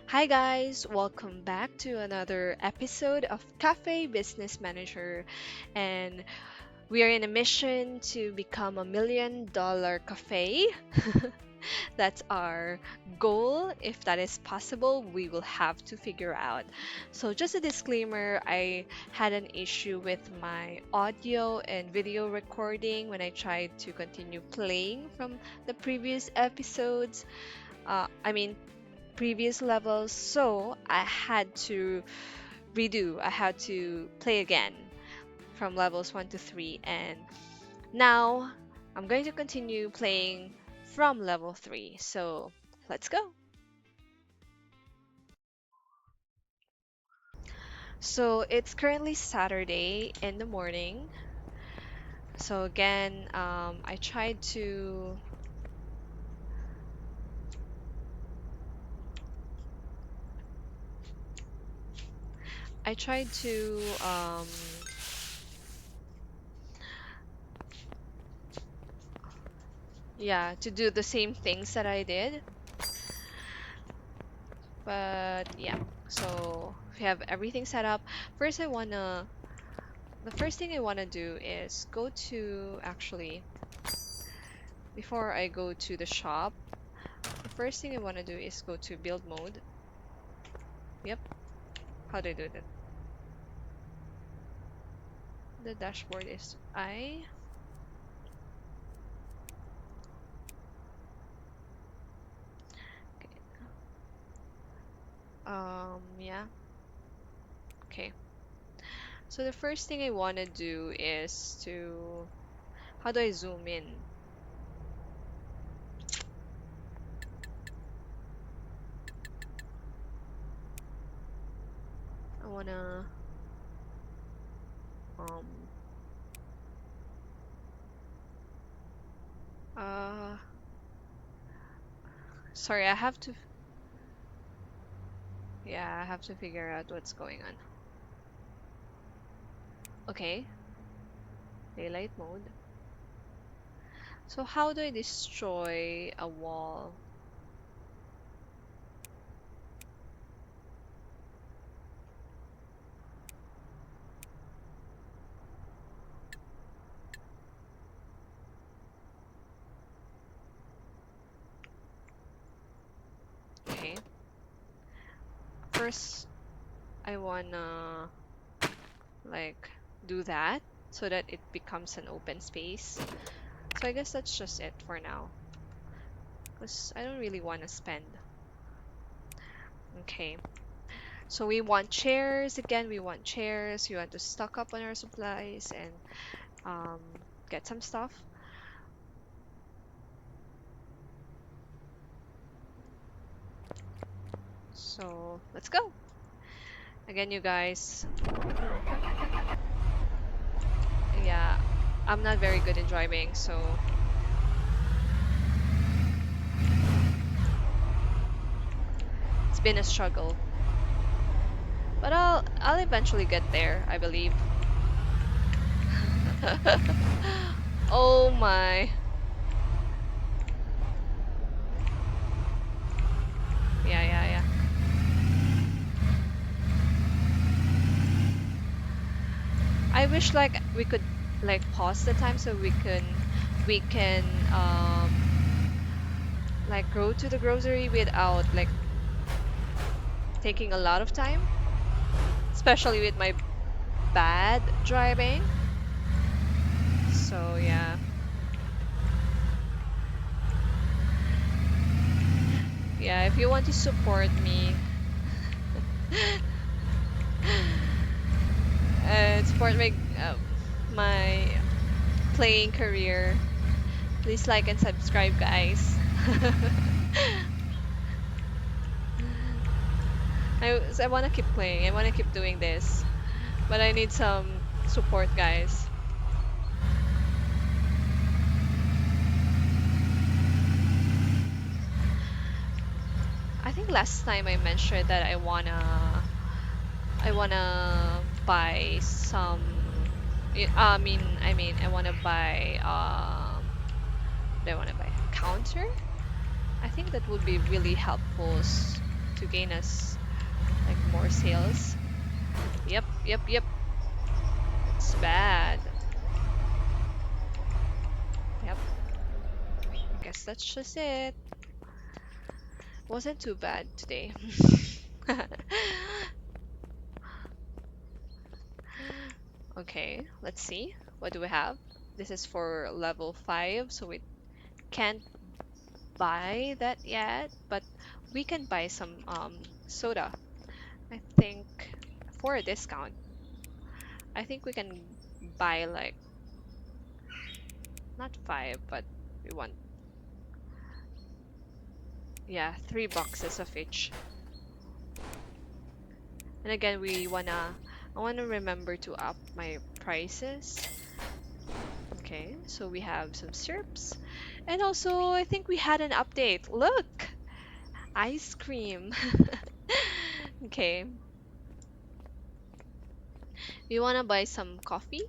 Hi guys, welcome back to another episode of Cafe Business Manager. And we are in a mission to become $1 million cafe. That's our goal. If that is possible, we will have to figure out. So, just a disclaimer, I had an issue with my audio and video recording when I tried to continue playing from the previous episodes. I mean, previous levels, so I had to I had to play again from levels 1 to 3, and now I'm going to continue playing from level 3. So let's go. So it's currently Saturday in the morning. So again, I tried to yeah, to do the same things that I did. But yeah, so we have everything set up. First, the first thing I wanna do is go to, actually, before I go to the shop, the first thing I wanna do is go to build mode. Yep, how do I do that? The dashboard is okay. Yeah, okay. So the first thing I wanna do is to, how do I zoom in? I wanna, um, uh, sorry, yeah, I have to figure out what's going on. Okay, daylight mode. So how do I destroy a wall? Okay. First, I wanna like do that so that it becomes an open space. So I guess that's just it for now, because I don't really want to spend. Okay. So we want chairs again. We want chairs. We want to stock up on our supplies and um, get some stuff. So let's go. Again, you guys. Yeah, I'm not very good in driving, so it's been a struggle. But I'll eventually get there, I believe. Oh my. Yeah, yeah, yeah. I wish like we could like pause the time so we can like go to the grocery without like taking a lot of time, especially with my bad driving. So yeah. Yeah, if you want to support me, support my playing career, please like and subscribe, guys. I want to keep playing. I want to keep doing this, but I need some support, guys. I think last time I mentioned that I wanna buy some. I mean, I wanna buy do I wanna buy a counter? I think that would be really helpful. to gain us like more sales. Yep, yep, yep. It's bad. Yep. I guess that's just it. Wasn't too bad today. Okay, let's see. What do we have? This is for level 5, so we can't buy that yet, but we can buy some soda. I think for a discount. I think we can buy like not 5, but we want, yeah, 3 boxes of each. And again, I wanna remember to up my prices. Okay, so we have some syrups. And also, I think we had an update. Look! Ice cream. Okay, we wanna buy some coffee.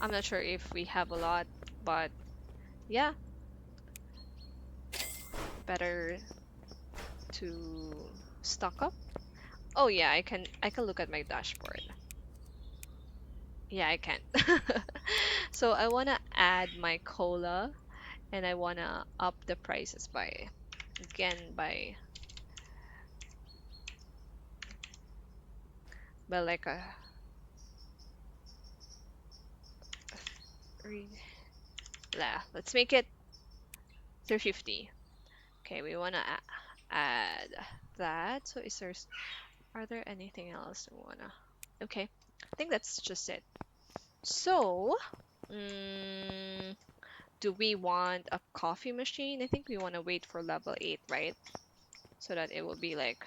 I'm not sure if we have a lot, but yeah, better to stock up. Oh yeah, I can look at my dashboard. Yeah, I can. So I wanna add my cola and I wanna up the prices by again by like a three. Yeah, let's make it 350. Okay, we wanna add that. So are there anything else we wanna? Okay, I think that's just it. So, mm, do we want a coffee machine? I think we want to wait for level 8, right? So that it will be like,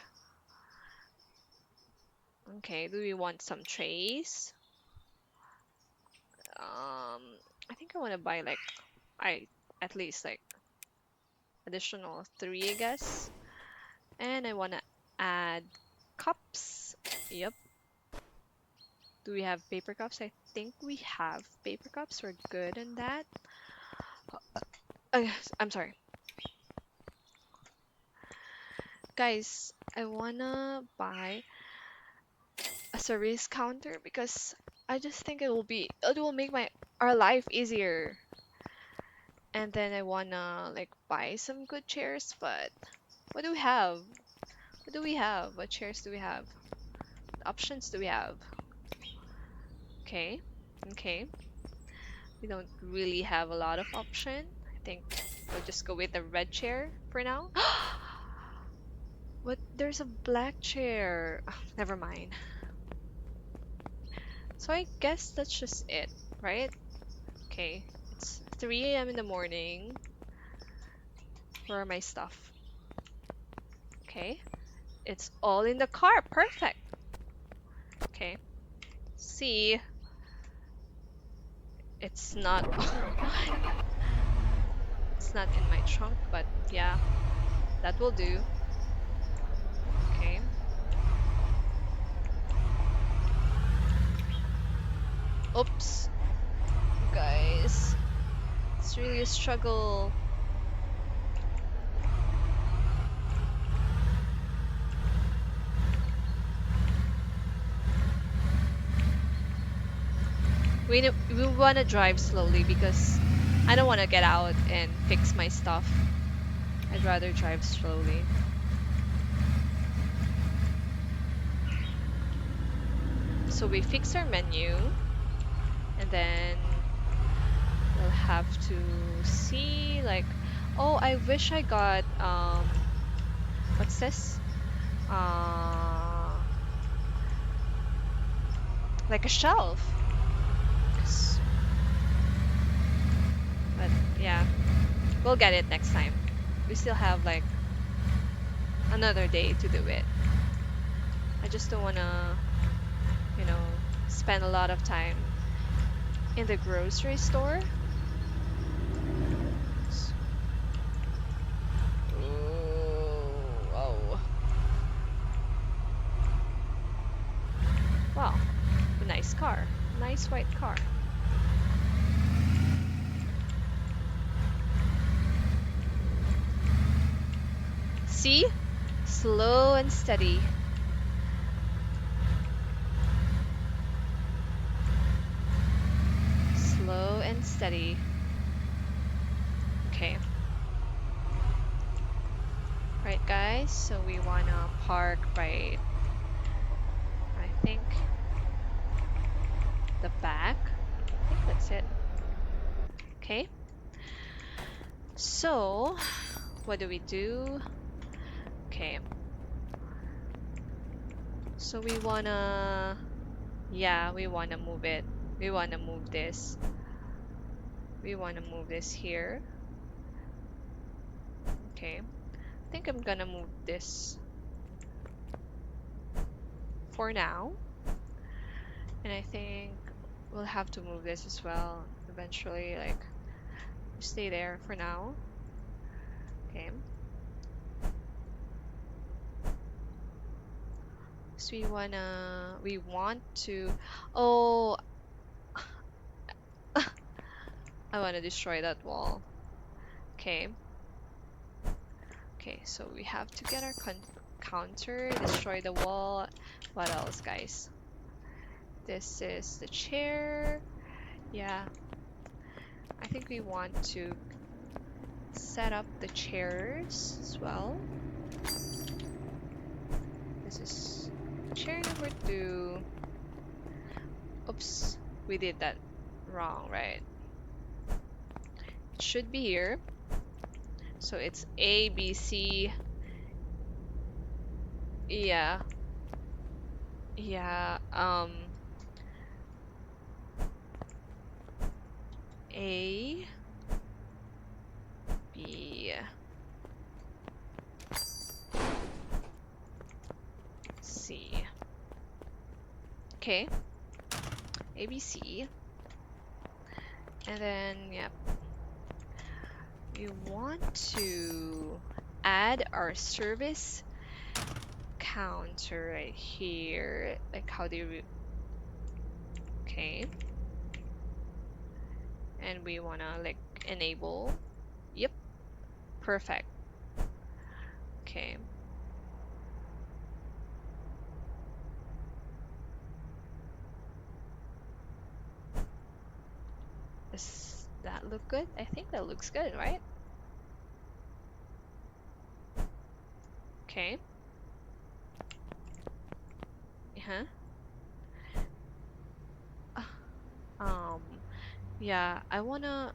okay, do we want some trays? Um, I think I want to buy like, I at least like additional 3, I guess. And I want to add cups. Yep. Do we have paper cups? I think we have paper cups. We're good in that. I'm sorry. Guys, I wanna buy a service counter because I just think it will make my our life easier. And then I wanna like buy some good chairs, but what do we have? What do we have? What chairs do we have? What options do we have? Okay, okay. We don't really have a lot of option. I think we'll just go with the red chair for now. But there's a black chair. Ah, never mind. So I guess that's just it, right? Okay, it's 3 a.m. in the morning. Where are my stuff? Okay, it's all in the car. Perfect. Okay, see, it's not. It's not in my trunk, but yeah, that will do. Okay. Oops, guys, it's really a struggle. We want to drive slowly because I don't want to get out and fix my stuff. I'd rather drive slowly. So we fix our menu, and then we'll have to see like, oh, I wish I got what's this? Uh, like a shelf. 'Cause- But yeah, we'll get it next time. We still have like another day to do it. I just don't wanna, you know, spend a lot of time in the grocery store. Ooh, oh, wow, a nice car, nice white car. See, Slow and steady. Slow and steady. Okay. Right, guys, so we wanna park right, I think, the back. I think that's it. Okay. So, what do we do? Okay. So we wanna, yeah, we wanna move it. We wanna move this. We wanna move this here. Okay. I think I'm gonna move this for now. And I think we'll have to move this as well eventually, like, stay there for now. Okay. So we want to, oh, I want to destroy that wall. Okay. Okay, so we have to get our counter, destroy the wall. What else, guys? This is the chair. Yeah, I think we want to set up the chairs as well. This is chair number 2. Oops, we did that wrong, right? It should be here. So it's A, B, C. Yeah. Yeah, A, B, C. Okay. A, B, C. And then, yep. We want to add our service counter right here. Like, how do we... Okay. And we wanna, like, enable. Yep. Perfect. Okay. Does that look good? I think that looks good, right? Okay. Uh-huh. Um, yeah, I wanna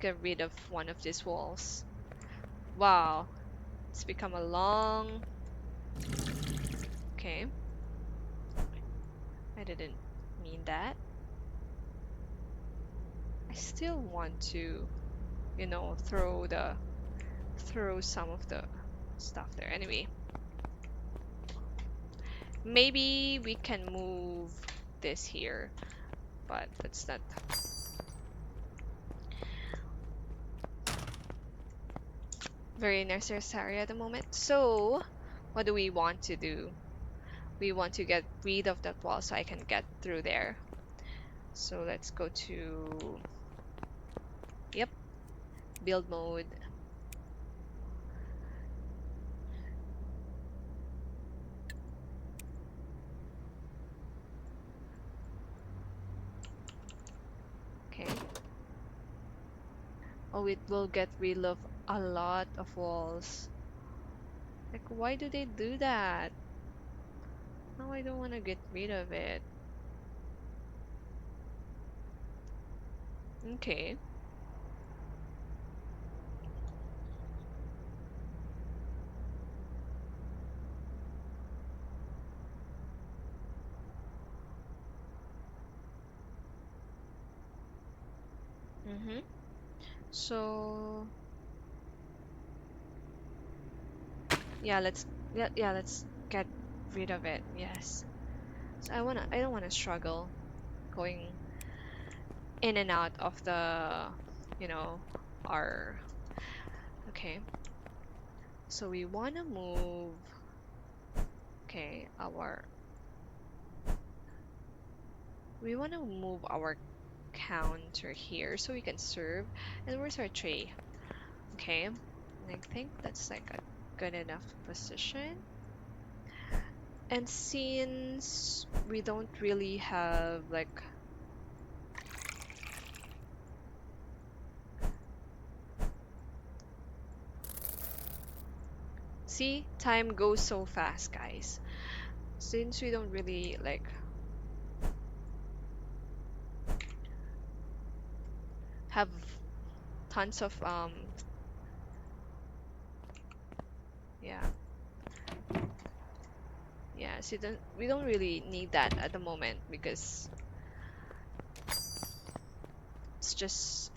get rid of one of these walls. Wow, it's become a long... Okay. I didn't mean that. I still want to, throw some of the stuff there. Anyway, maybe we can move this here, but that's not very necessary at the moment. So, what do we want to do? We want to get rid of that wall so I can get through there. So let's go to, yep, build mode. Okay. Oh, it will get rid of a lot of walls. Like, why do they do that? No, I don't want to get rid of it. Okay. Mm-hmm. So, yeah, let's get rid of it. Yes. So I don't wanna struggle going in and out of the, you know, our... Okay. So we wanna move, okay, we wanna move our counter here so we can serve. And where's our tray? Okay. And I think that's like a good enough position. And since we don't really have like see, time goes so fast, guys. Since we don't really like have tons of yeah. Yeah, so we don't really need that at the moment because it's just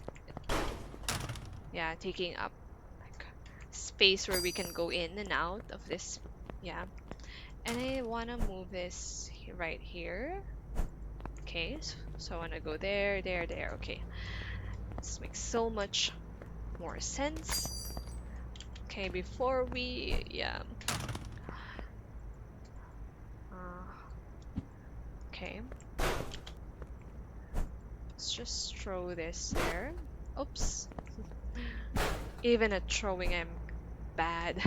yeah, taking up like space where we can go in and out of this. Yeah. And I wanna move this right here. Okay, so I wanna go there, there, there. Okay, this makes so much more sense. Okay, before we, yeah. Okay. Let's just throw this there. Oops. Even at throwing, I'm bad.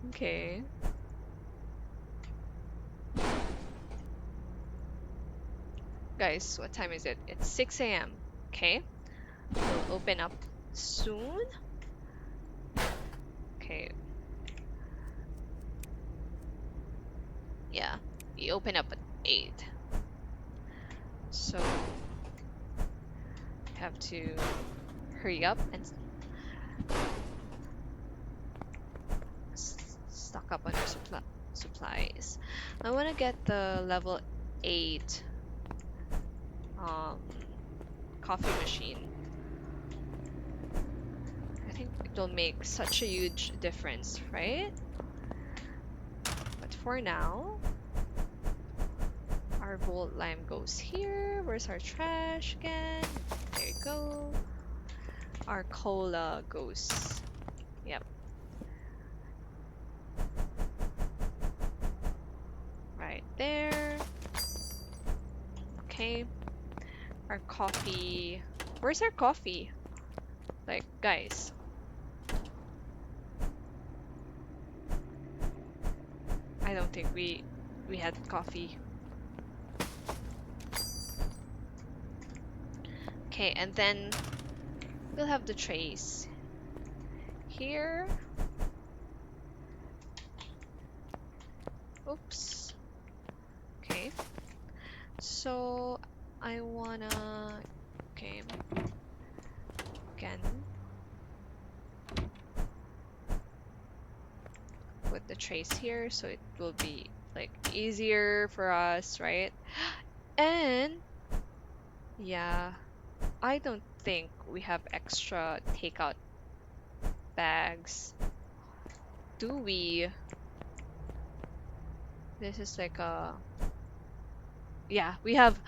Okay. Guys, what time is it? It's 6 a.m. Okay. We'll open up soon. Okay. Yeah. We open up at 8. So we have to hurry up and stock up on our supplies. I want to get the level 8 um, coffee machine. I think it'll make such a huge difference, right? But for now, our volt lime goes here. Where's our trash again? There you go. Our cola goes, yep, right there. Okay. Our coffee. Where's our coffee? Like, guys. I don't think we had coffee. Okay, and then we'll have the trays here. Oops. Okay. So I wanna, okay, again, put the trays here so it will be like easier for us, right? And yeah, I don't think we have extra takeout bags. Do we? This is like a, yeah, we have.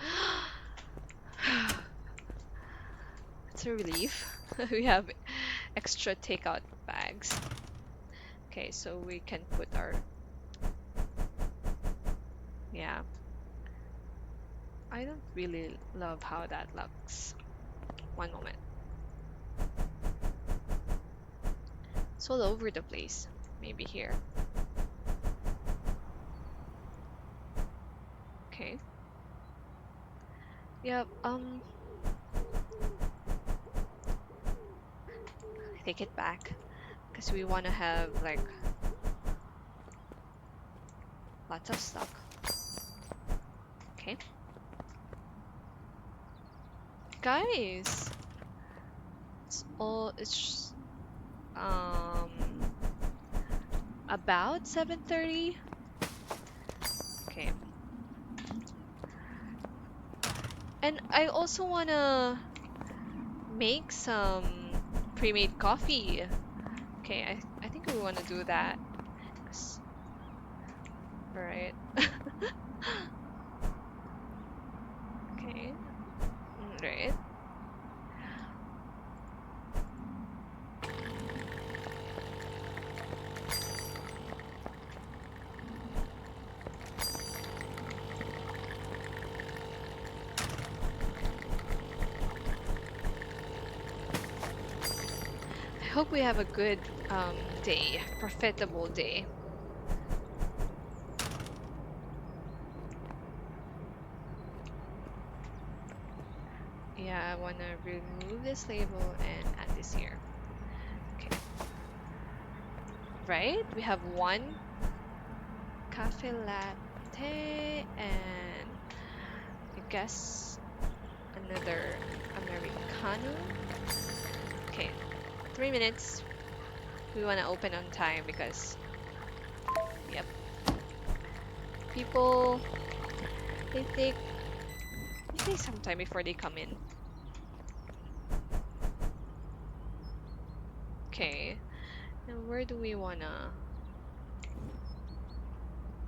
It's a relief. We have extra takeout bags. Okay, so we can put our, yeah. I don't really love how that looks. One moment. It's all over the place. Maybe here. Okay. Yep, take it back. Because we want to have, like, lots of stock. Okay. Guys! It's about 7:30. Okay. And I also wanna make some pre-made coffee. Okay, I think we wanna do that. Alright. Okay. Right. hope we have a good day, profitable day. Yeah, I want to remove this label and add this here. Okay. Right? We have one cafe latte and I guess another Americano. Okay, 3 minutes. We want to open on time because, yep, people, they take some time before they come in. Okay, now where do we wanna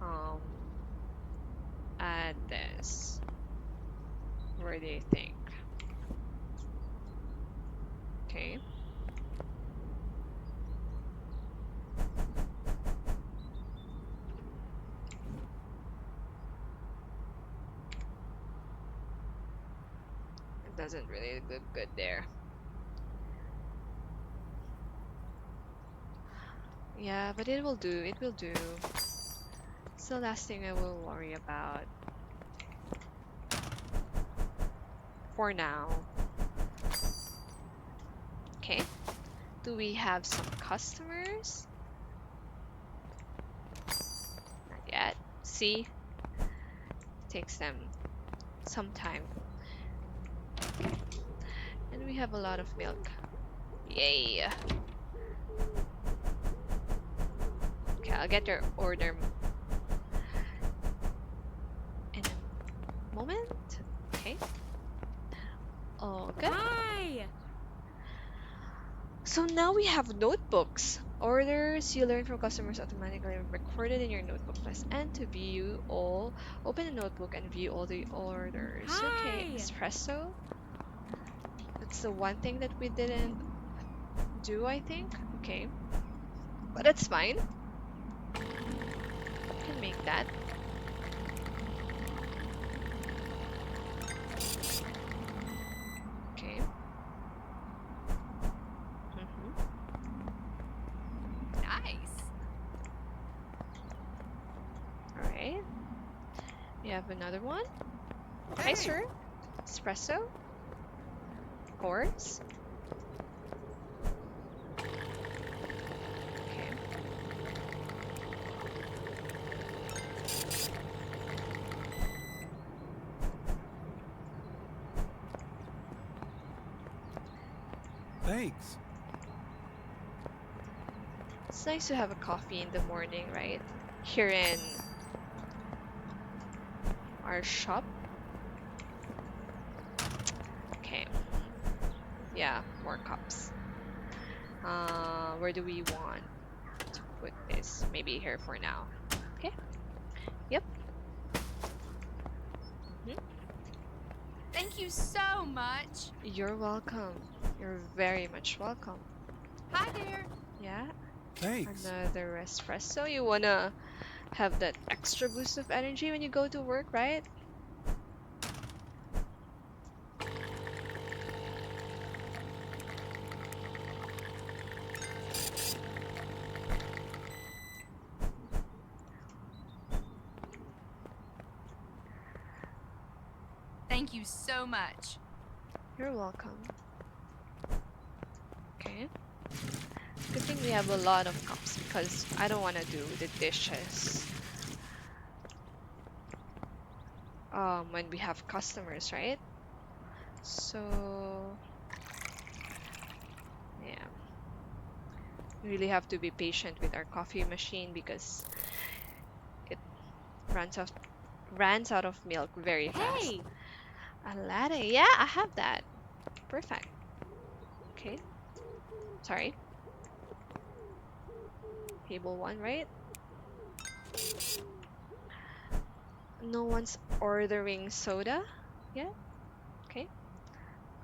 um add this? Where do you think? Okay. It doesn't really look good there. Yeah, but it will do. It will do. It's the last thing I will worry about for now. Okay. Do we have some customers? Not yet. See? Takes them some time. And we have a lot of milk. Yay! Okay, I'll get your order in a moment. Okay. Oh, good. Hi! So now we have notebooks. Orders you learn from customers automatically recorded in your notebook. Press N to view all. Open a notebook and view all the orders. Okay, Hi! espresso. That's the one thing that we didn't do, I think. Okay, but that's fine. Can make that. Okay. Nice! All right. We have another one. Hi, Hey! sir. Espresso. Of course. Okay. Thanks. It's nice to have a coffee in the morning, right? Here in our shop. Okay. Yeah, more cups. Where do we want to put this? Maybe here for now. Okay. Yep. Mhm. Thank you so much! You're welcome. You're very much welcome. Hi there! Yeah. Thanks. Another espresso. You wanna have that extra boost of energy when you go to work, right? Thank you so much! You're welcome. Okay. Good thing we have a lot of cups because I don't want to do the dishes when we have customers, right? So yeah, we really have to be patient with our coffee machine because it runs out runs out of milk very fast. Hey! A latte, yeah, I have that. Perfect. Okay, sorry. Table one, right? No one's ordering soda yet. Okay,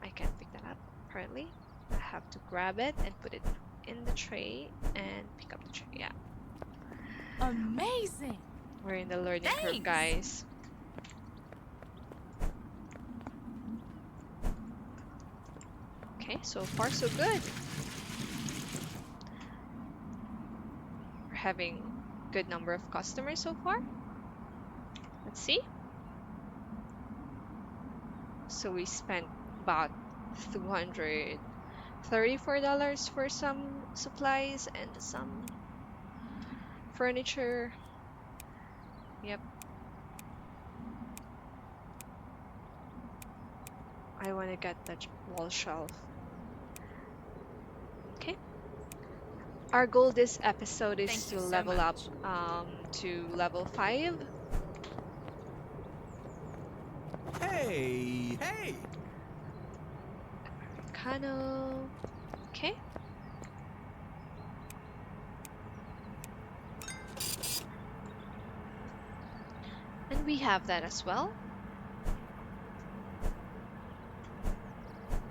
I can't pick that up apparently. I have to grab it and put it in the tray and pick up the tray. Yeah, Amazing! we're in the learning curve, Thanks! guys. Okay, so far so good. having good number of customers so far. Let's see. So we spent about $234 for some supplies and some furniture. Yep. I want to get that wall shelf. Okay. Our goal this episode is Thank you to so level up much. to level 5. Hey, hey! Americano. Okay. And we have that as well.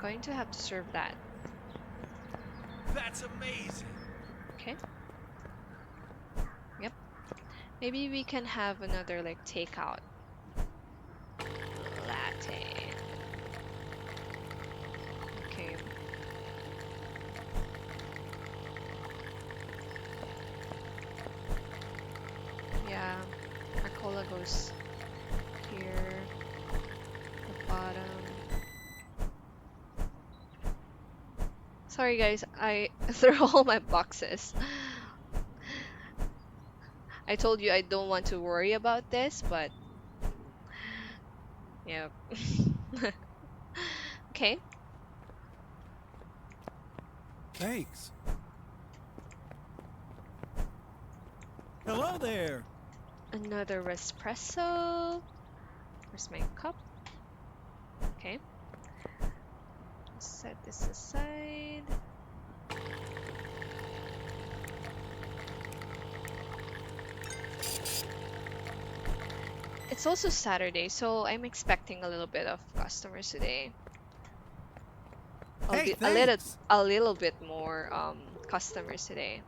Going to have to serve that. That's amazing! Okay. Yep. Maybe we can have another like takeout latte. Okay. Yeah. Our cola goes here. The bottom. Sorry guys, I threw all my boxes. I told you I don't want to worry about this, but yeah. Okay. Thanks. Hello there! Another espresso. Where's my cup? Okay. Set this aside. It's also Saturday, so I'm expecting a little bit of customers today. Hey, A little thanks! bit more customers today.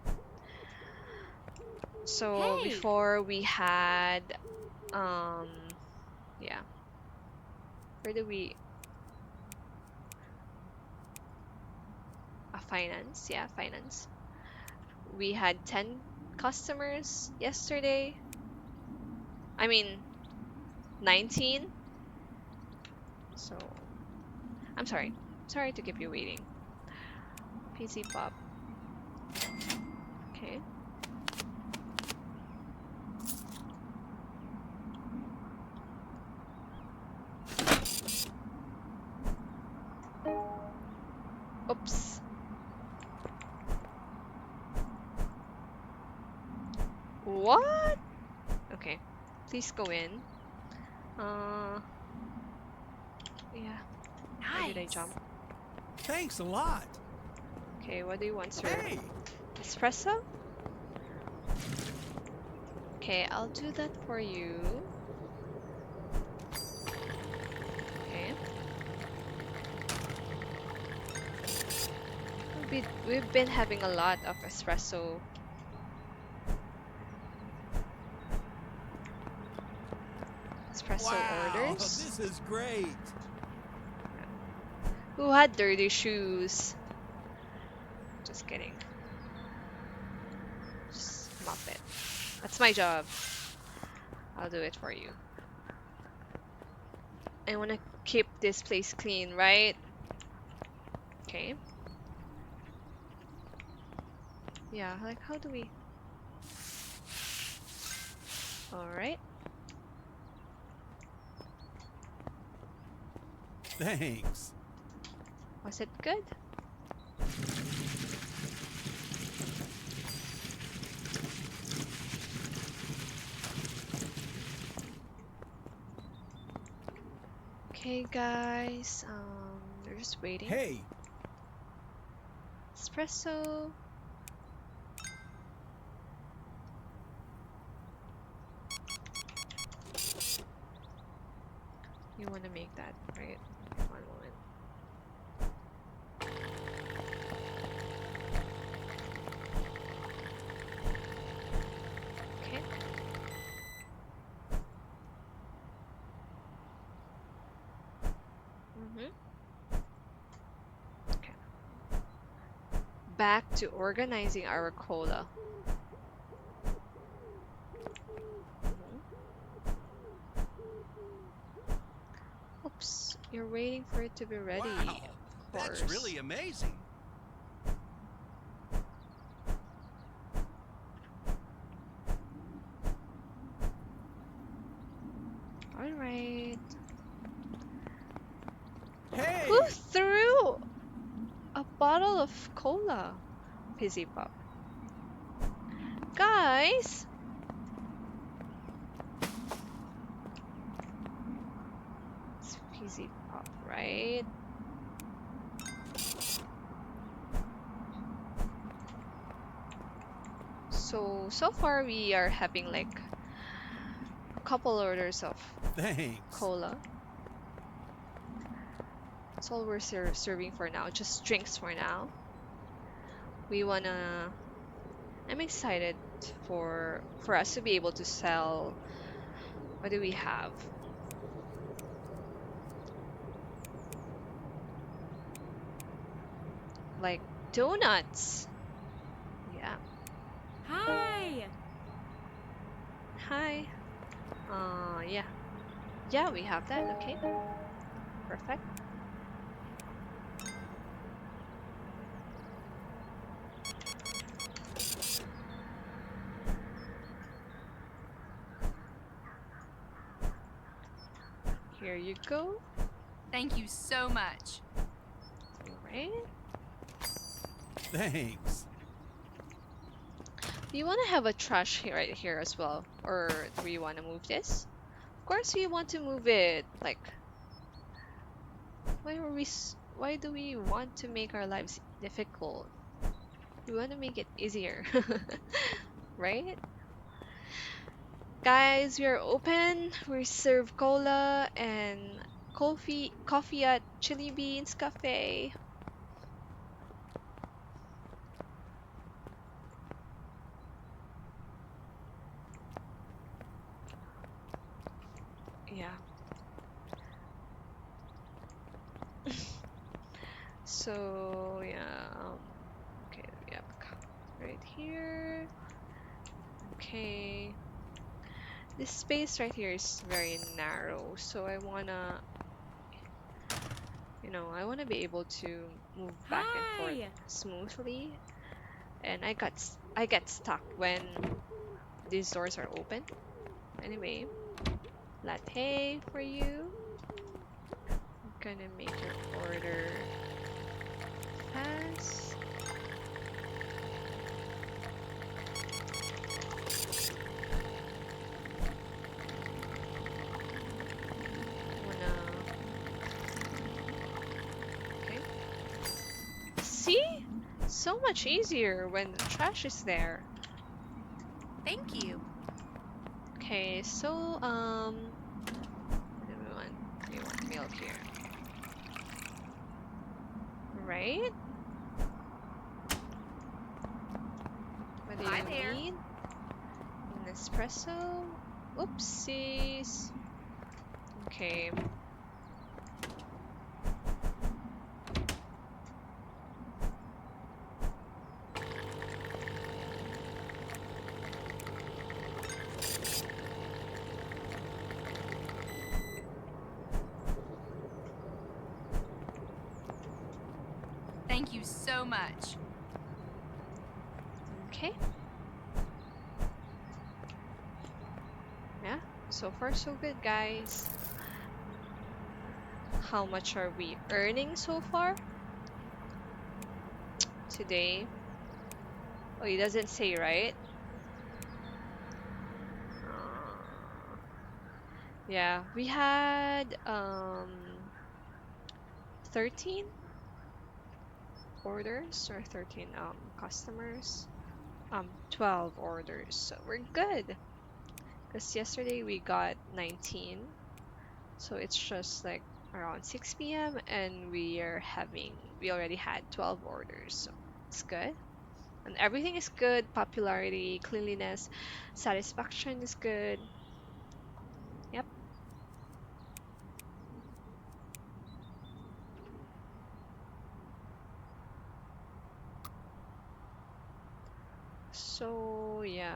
So Hey! before we had yeah. Where do we finance? Yeah, finance. We had 10 customers yesterday. I mean 19. So I'm sorry. Sorry to keep you waiting. PC Pop. Okay. Oops. What? Okay. Please go in. Yeah. Why did I Nice. jump? Thanks a lot! Okay, what do you want, sir? Hey! Espresso? Okay, I'll do that for you. Okay. We've been having a lot of espresso Wow, orders. this is great! Who had dirty shoes? Just kidding. Just mop it. That's my job. I'll do it for you. I want to keep this place clean, right? Okay. Yeah, like how do we... Alright. Thanks. Was it good? Okay, guys. We're just waiting. Hey, Espresso. You want to make that, right? One moment. Okay. Okay. Back to organizing our cola. You're waiting for it to be ready, Wow, of that's course. really amazing. Alright. Who Hey! threw a bottle of cola? Fizzy Pop. Guys! It's Fizzy Pop, right? So far we are having like a couple orders of Thanks. cola. That's all we're serving for now. Just drinks for now. We wanna. I'm excited for us to be able to sell. What do we have? Like donuts. Yeah. Hi! Hi. Yeah. Yeah, we have that. Okay. Perfect. Here you go. Thank you so much. All right. Thanks. Do you want to have a trash here right here as well, or do we want to move this? Of course, we want to move it. Like, why do we want to make our lives difficult? We want to make it easier, right? Guys, we are open. We serve cola and coffee at Chili Beans Cafe. Yeah. So yeah. Okay, we have a cup right here. Okay. This space right here is very narrow, so I wanna be able to move back and forth Hi! smoothly. And I get stuck when these doors are open. Anyway, latte for you. I'm gonna make your order fast. Wanna okay. See? So much easier when the trash is there. Thank you. Okay, so what do we want? We want milk here. Right? What do Hi you there. need? An espresso? Oopsies. Okay. Thank you so much. Okay. Yeah. So far so good, guys. How much are we earning so far today? Oh, it doesn't say, right? Uh, yeah, we had 13 orders or 13 customers. 12 orders. So we're good. Because yesterday we got 19. So it's just like around 6 p.m. and we already had 12 orders. So it's good. And everything is good. Popularity, cleanliness, satisfaction is good. Yep. So yeah.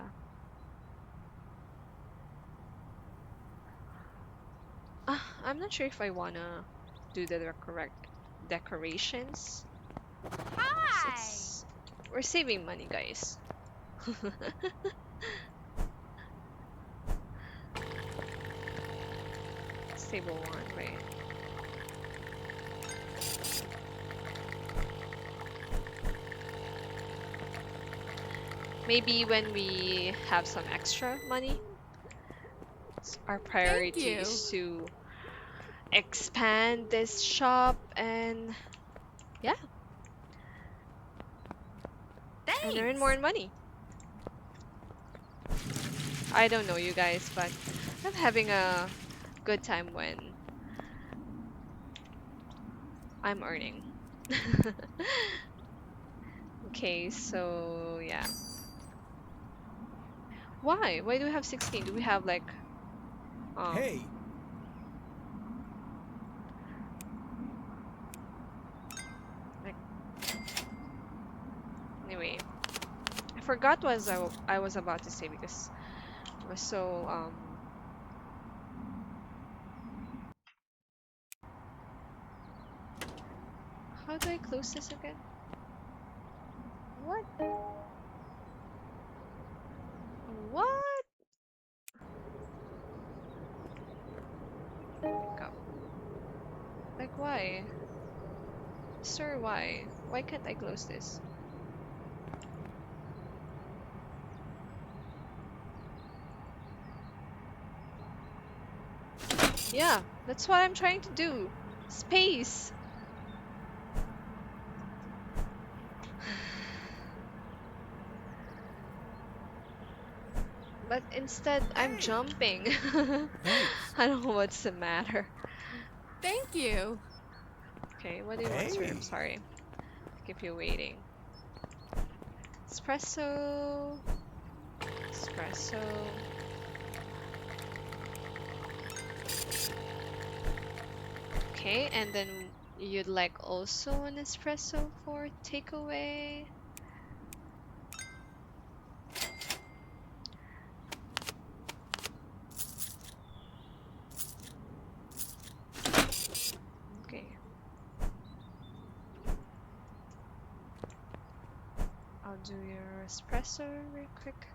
I'm not sure if I wanna. do the correct decorations. Hi. Since we're saving money, guys. Stable one, right? Maybe when we have some extra money, our Thank priority you. is to expand this shop and yeah, and earn Thanks. more money. I don't know you guys, but I'm having a good time when I'm earning. Okay, so yeah. Why? Why do we have 16? Do we have like um Hey, like anyway, I forgot what I was about to say because I was so how do I close this again? What? What? Pick up. Like why? Sir, why? Why can't I close this? Yeah, that's what I'm trying to do. Space. But instead, I'm hey, jumping. thanks. I don't know what's the matter. Thank you. Okay, what do you want, sir? I'm Hey, sorry to keep you waiting. Espresso. Espresso. Okay, and then you'd like also an espresso for takeaway? Okay, I'll do your espresso real quick.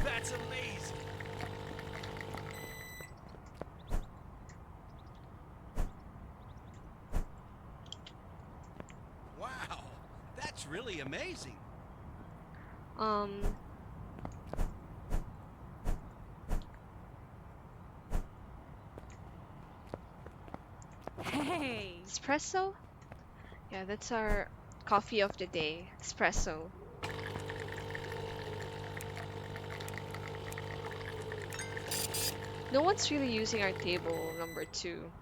that's amazing. Wow, that's really amazing. Um, Hey. espresso? Yeah, that's our coffee of the day. Espresso. No one's really using our table number two.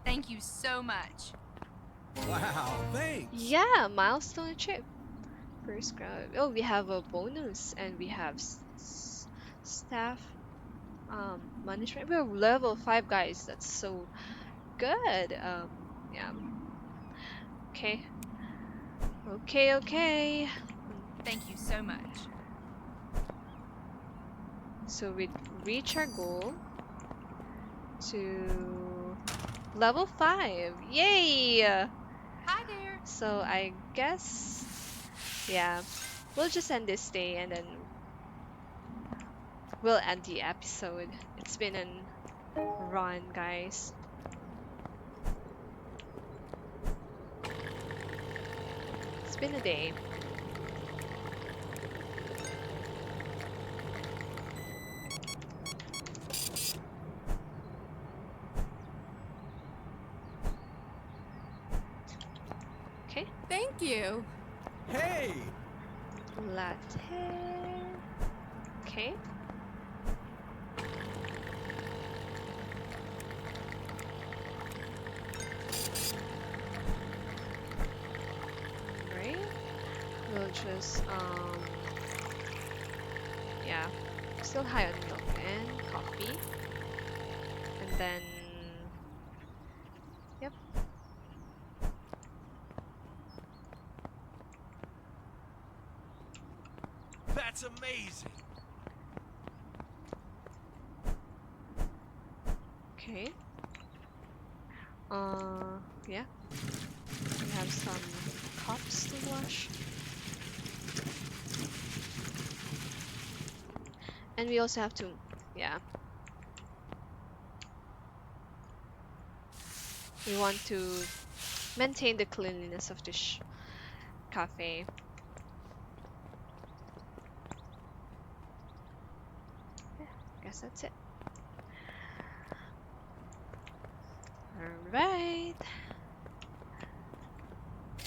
Thank you so much. Wow, thanks. Yeah, milestone chip. First grab. Oh, we have a bonus and we have staff management. We're level 5 guys. That's so good. Yeah. Okay. Okay, okay. Thank you so much. So we reach our goal to level 5. Yay! Hi there. So I guess yeah, we'll just end this day and then we'll end the episode. It's been an run, guys. It's been a day. Okay. Thank you. Hey, Latte. Okay. Right. We'll just yeah, still high on milk and coffee. And then yep. That's amazing. Okay. Yeah. We have some cups to wash. And we also have to, yeah, we want to maintain the cleanliness of this cafe. Yeah, guess that's it. All right.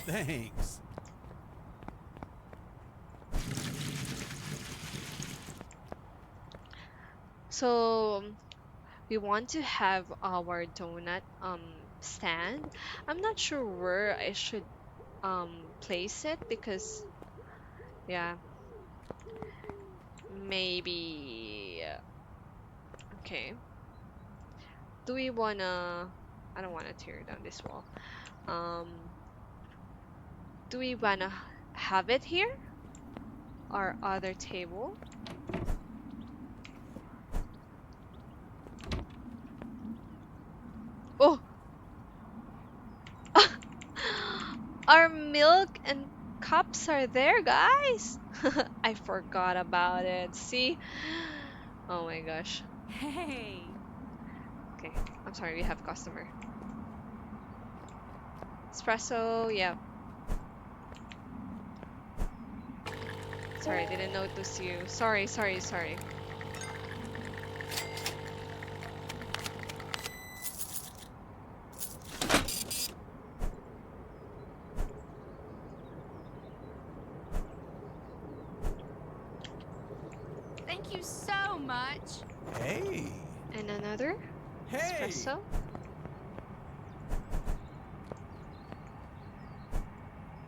Thanks. So we want to have our donut stand. I'm not sure where I should place it because yeah, maybe okay. Do we wanna I don't wanna tear down this wall. Um do we wanna have it here? Our other table? Oh, our milk and cups are there, guys. I forgot about it. See? Oh my gosh. Hey. Okay, I'm sorry, we have customer. Espresso, yeah. Sorry, didn't notice you. Sorry, sorry, sorry. Thank you so much. Hey. And another Hey. espresso.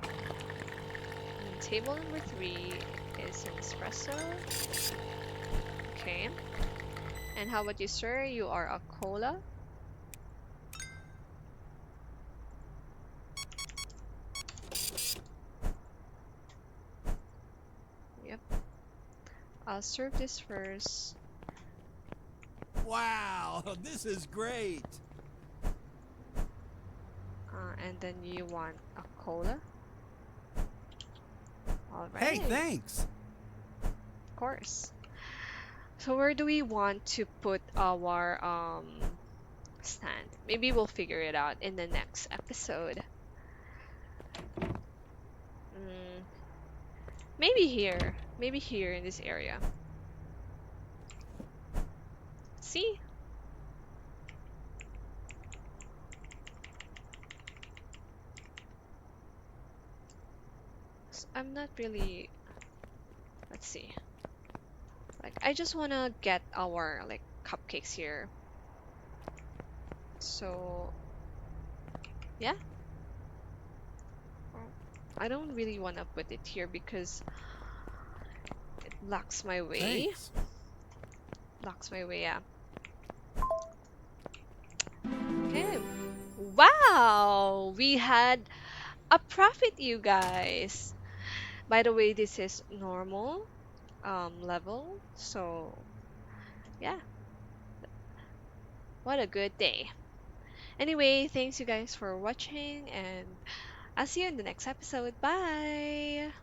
And table number 3 is an espresso. Okay. And how about you, sir? You are a cola. Yep. I'll serve this first. Wow, this is great. And then you want a cola. All Hey, right. thanks. Of course. So where do we want to put our stand? Maybe we'll figure it out in the next episode. Mm, maybe here. Maybe here in this area. See? I'm not really. Let's see. Like I just wanna get our like cupcakes here. So yeah. Well, I don't really wanna put it here because it blocks my way. Thanks. Blocks my way, yeah. Okay. Wow! We had a profit, you guys. By the way, this is normal level. So yeah, what a good day. Anyway, thanks you guys for watching and I'll see you in the next episode. Bye!